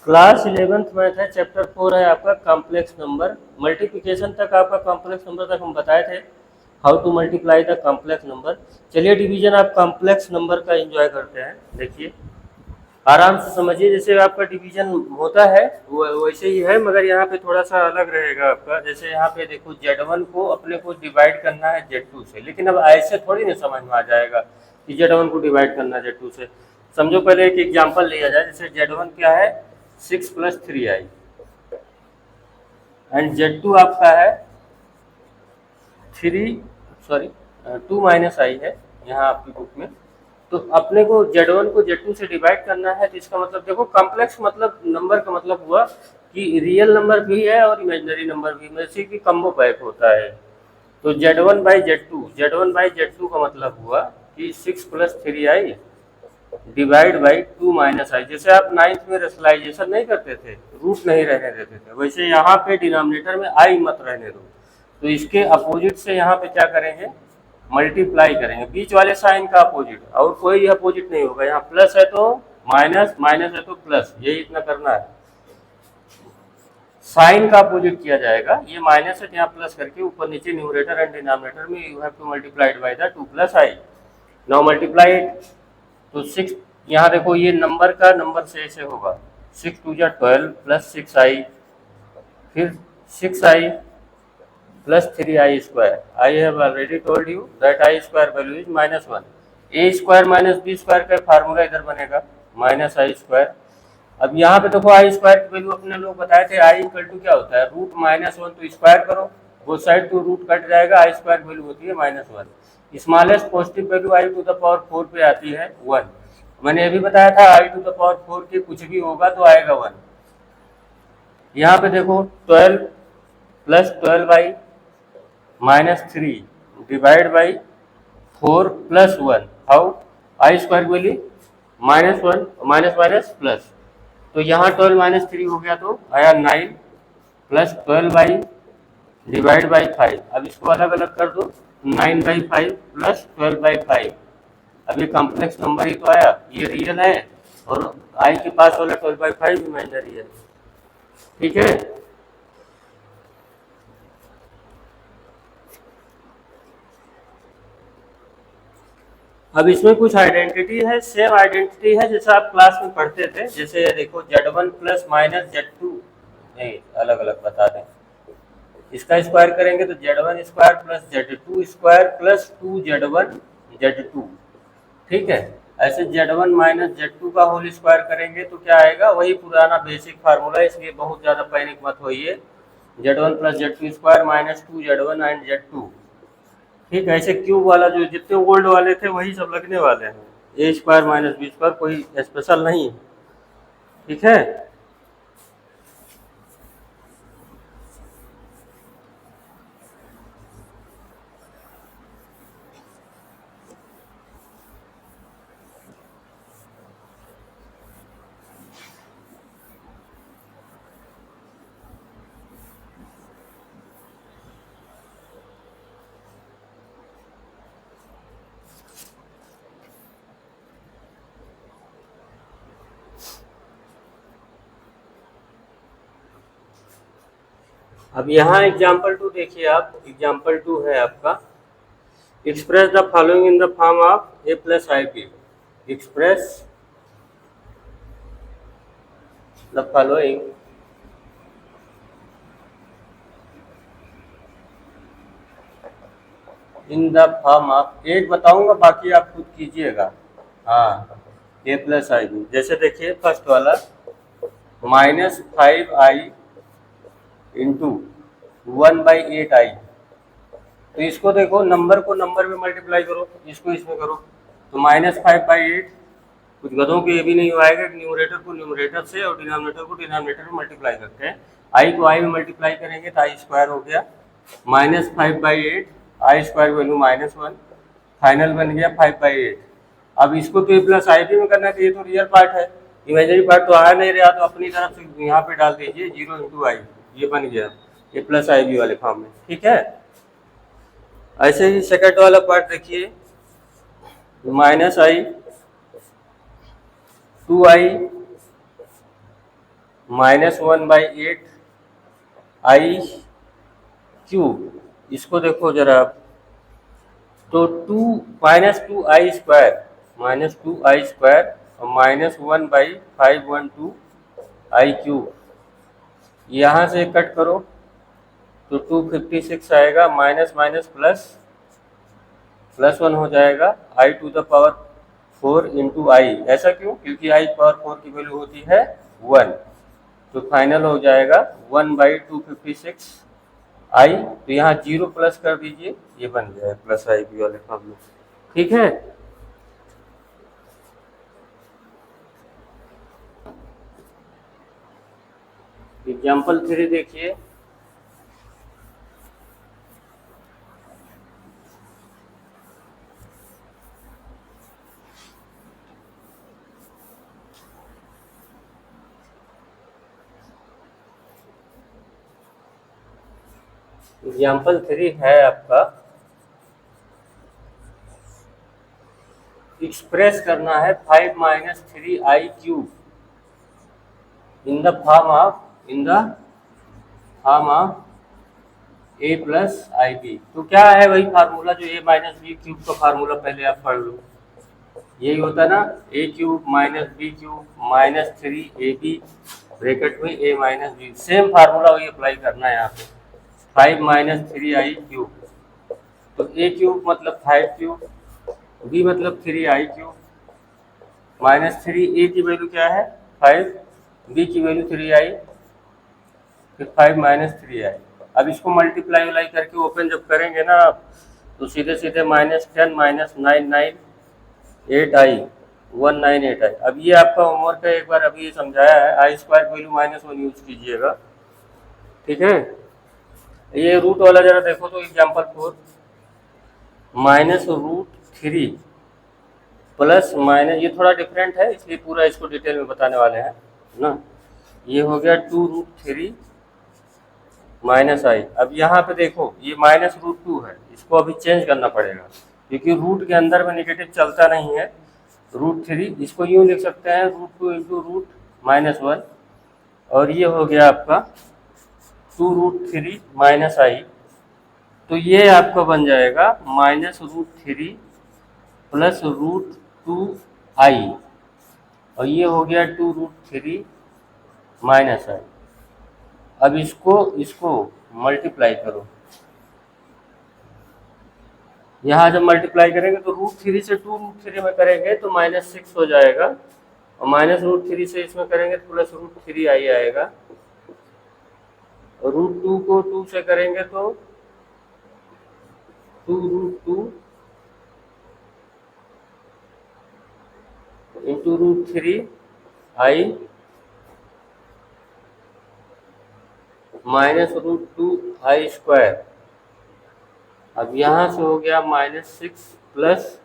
Class 11th math है, chapter 4 है आपका कॉम्प्लेक्स नंबर। मल्टीप्लिकेशन तक आपका कॉम्प्लेक्स नंबर तक हम बताए थे, how to multiply the complex number. चलिए डिवीजन आप कॉम्प्लेक्स नंबर का एंजॉय करते हैं। देखिए आराम से समझिए, जैसे आपका डिवीजन होता है वैसे ही है, मगर यहाँ पे थोड़ा सा अलग रहेगा आपका। जैसे यहाँ पे देखो Z1 को अपने को डिवाइड करना है Z2 से, लेकिन अब ऐसे थोड़ी ना समझ में आ जाएगा कि Z1 को डिवाइड करना है Z2 से। समझो पहले एक एग्जांपल लिया जाए। जैसे Z1 क्या है 6 + 3i एंड Z2 आपका है 2 - i है यहाँ आपकी बुक में। तो अपने को Z1 को Z2 से डिवाइड करना है, तो इसका मतलब देखो कॉम्प्लेक्स मतलब नंबर का मतलब हुआ कि रियल नंबर भी है और इमेजिनरी नंबर भी, जैसे कि कम्बो पैक होता है। तो Z1/Z2 का मतलब हुआ कि 6 + 3i डिवाइड बाई 2 - i। जैसे आप 9th में रेशनलाइजेशन नहीं करते थे, रूट नहीं रहने देते थे, वैसे यहाँ पे डिनोमिनेटर में आई मत रहने दो। तो इसके अपोजिट से यहाँ पे क्या करेंगे, मल्टीप्लाई करेंगे, बीच वाले साइन का अपोजिट, और कोई अपोजिट नहीं होगा। यहाँ प्लस है तो माइनस, माइनस है तो प्लस, यही इतना करना है। साइन का अपोजिट किया जाएगा, ये माइनस है यहाँ प्लस करके ऊपर नीचे न्यूमरेटर एंड डिनोमिनेटर में you have two multiplied by the 2 + i। Now multiply तो 6, यहाँ देखो ये नंबर का नंबर से ऐसे होगा 6 × 2 = 12 + 6i, फिर 6i + 3i²। I have already told you that i² value is -1। a² - b² का फार्मूला इधर बनेगा -i²। अब यहाँ पे देखो i² की वैल्यू अपने लोग बताए थे, i = क्या होता है √-1, तो स्क्वायर करो वो साइड तो रूट कट जाएगा, i² वैल्यू होती है -1। स्मॉलेस्ट पॉजिटिव वैल्यू i⁴ पे आती है 1। मैंने ये भी बताया था i⁴ के कुछ भी होगा तो आएगा 1। यहाँ पे देखो 12 + 12i -3 divide by 4 + 1, how i² value -1 minus minus plus, तो यहाँ 12 - 3 हो गया तो आया 9 + 12i डिवाइड बाई 5। अब इसको अलग अलग कर दो, 9/5 + 12/5। अब ये कॉम्प्लेक्स नंबर ही तो आया, ये रियल है और i के पास वाला 12/5 इमेजिनरी है। ठीक है, अब इसमें कुछ आइडेंटिटी है, सेम आइडेंटिटी है जैसा आप क्लास में पढ़ते थे। जैसे देखो Z1 + -Z2, नहीं अलग अलग बता दें, इसका स्क्वायर करेंगे तो Z1² + Z2² + 2Z1 Z2। ठीक है, ऐसे Z1 - Z2 का होल स्क्वायर करेंगे तो क्या आएगा, वही पुराना बेसिक फार्मूला, इसलिए बहुत ज़्यादा पैनिक मत होइए। Z1 + Z2² -2Z1 and Z2। ठीक है, ऐसे क्यूब वाला जो जितने ओल्ड वाले थे वही सब लगने वाले हैं, a² - b², कोई स्पेशल नहीं है। ठीक है, अब यहाँ एग्जाम्पल 2 देखिए आप, एग्जाम्पल 2 है आपका, express the following in the form of a + ib। Express the following in the form of, एक बताऊंगा बाकी आप खुद कीजिएगा। हाँ, a + ib। जैसे देखिए फर्स्ट वाला -5i इंटू 1/8i। तो इसको देखो, नंबर को नंबर में मल्टीप्लाई करो, इसको इसमें करो, तो -5/8। कुछ गधों के ये भी नहीं आएगा कि न्यूमरेटर को न्यूमरेटर से और डिनोमिनेटर को डिनोमिनेटर में मल्टीप्लाई करते हैं। आई को आई में मल्टीप्लाई करेंगे तो i² हो गया -5/8, i² वैल्यू -1, फाइनल बन गया 5/8। अब इसको तो a + ib में करना है, तो ये तो रियल पार्ट है, इमेजिनरी पार्ट तो आ नहीं रहा, तो अपनी तरफ से यहाँ पे डाल दीजिए 0 × i, ये बन गया a + ib वाले फॉर्म में। ठीक है, ऐसे ही सेकंड वाला पार्ट देखिए, -i 2i -1/8 आई क्यूब, इसको देखो जरा आप, तो -2 आई स्क्वायर और -1/512 आई क्यूब, यहाँ से कट करो तो 256 आएगा, माइनस माइनस प्लस प्लस 1 हो जाएगा, i⁴ इंटू आई। ऐसा क्यों? क्योंकि i⁴ की वैल्यू होती है 1, तो फाइनल हो जाएगा 1/256 आई। तो यहाँ 0 प्लस कर दीजिए, ये बन जाए प्लस आई बी वाले फॉर्मूले। ठीक है, एग्जाम्पल 3 देखिए। एग्जाम्पल 3 है आपका, एक्सप्रेस करना है 5 - 3i cube in the form of a plus i b. तो क्या है वही फार्मूला जो a माइनस बी क्यूब का फार्मूला, पहले आप पढ़ लो। यही होता है ना, a cube minus b cube minus 3ab bracket में a minus b. Same formula वही अप्लाई करना है यहाँ पे, 5 - 3i क्यूब। तो a क्यूब मतलब 5 क्यूब, b मतलब 3i क्यूब, -3a की वैल्यू क्या है 5, b की वैल्यू 3i, फिर 5 - 3i। अब इसको मल्टीप्लाई उलाई करके ओपन जब करेंगे ना आप, तो सीधे सीधे -10 - 998i 198i। अब ये आपका होमवर्क है, एक बार अभी ये समझाया है, i² वैल्यू -1 यूज कीजिएगा। ठीक है, ये रूट वाला जरा देखो तो एग्जाम्पल 4, -√3 प्लस माइनस, ये थोड़ा डिफरेंट है इसलिए पूरा इसको डिटेल में बताने वाले हैं ना। ये हो गया 2√3 -i। अब यहाँ पे देखो ये -√2 है, इसको अभी चेंज करना पड़ेगा क्योंकि रूट के अंदर में नेगेटिव चलता नहीं है। √3 इसको यूँ लिख सकते हैं, √2 इंटू √-1, और ये हो गया आपका 2√3 -i। तो ये आपका बन जाएगा -√3 प्लस √2i, और ये हो गया 2√3 -i। अब इसको मल्टीप्लाई करो, यहाँ जब मल्टीप्लाई करेंगे तो √3 से 2√3 में करेंगे तो -6 हो जाएगा, और -√3 से इसमें करेंगे तो प्लस √3i आएगा, और √2 को 2 से करेंगे तो 2√2 इंटू √3i -√2i²। अब यहाँ से हो गया -6 प्लस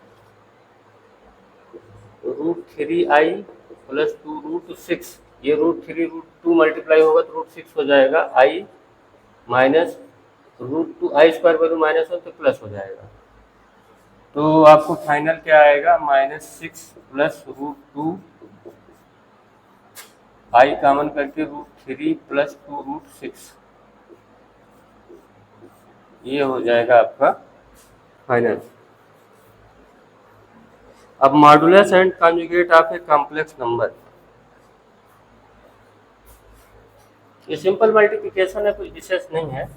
√3i प्लस 2√6, ये √3 मल्टीप्लाई होगा तो √6 हो जाएगा, i माइनस √2i² वैल्यू -1 तो प्लस हो जाएगा। तो आपको फाइनल क्या आएगा, -6 प्लस √2, i कॉमन करके √3 प्लस 2√6, ये हो जाएगा आपका फाइनल। अब modulus and conjugate of a complex number, ये सिंपल मल्टीप्लिकेशन है, कुछ विशेष नहीं है।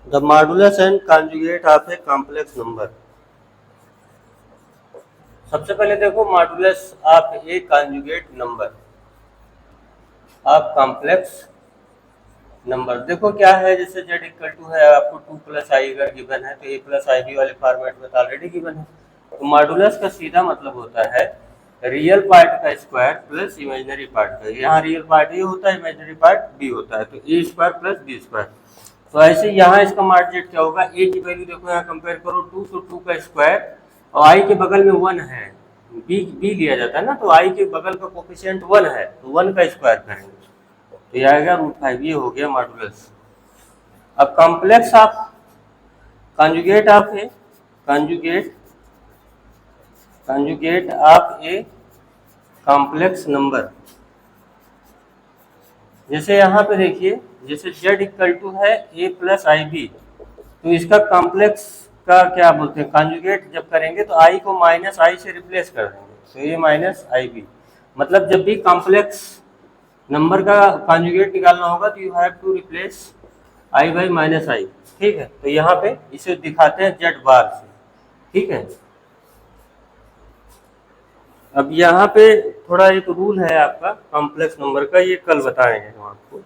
The modulus and conjugate of a complex number। सबसे पहले देखो modulus of A conjugate number of complex number. देखो क्या है, जैसे z इक्वल टू है आपको 2 प्लस आई अगर गिवन है तो a प्लस आई बी वाले फॉर्मेट में तो ऑलरेडी गिवन है। तो मॉडुलस का सीधा मतलब होता है रियल पार्ट का स्क्वायर प्लस इमेजिनरी पार्ट का। यहाँ रियल पार्ट ए होता है, इमेजिनरी पार्ट बी होता है, तो a² प्लस b²। तो ऐसे यहाँ इसका मार्क जेड क्या होगा, ए की वैल्यू देखो यहाँ कंपेयर करो 2 तो 2 का स्क्वायर और आई के बगल में 1 है, बी लिया जाता है ना, तो आई के बगल का कोफिशिएंट 1 है तो 1 का स्क्वायर करेंगे तो ये आएगा √5। ये हो गया मॉडुलस। अब complex of conjugate of A conjugate of a complex number, जैसे यहाँ पे देखिए जैसे z इक्वल टू है a प्लस आई बी, तो इसका कॉम्प्लेक्स का क्या बोलते हैं, कॉन्जुगेट जब करेंगे तो i को माइनस आई से रिप्लेस कर देंगे, तो ये माइनस आई बी। मतलब जब भी कॉम्प्लेक्स नंबर का कॉन्जुगेट निकालना होगा तो you have to replace i by minus i. ठीक है, तो यहाँ पे इसे दिखाते हैं z बार से। ठीक है, अब यहाँ पे थोड़ा एक रूल है आपका कॉम्प्लेक्स नंबर का, ये कल बताएंगे हम आपको।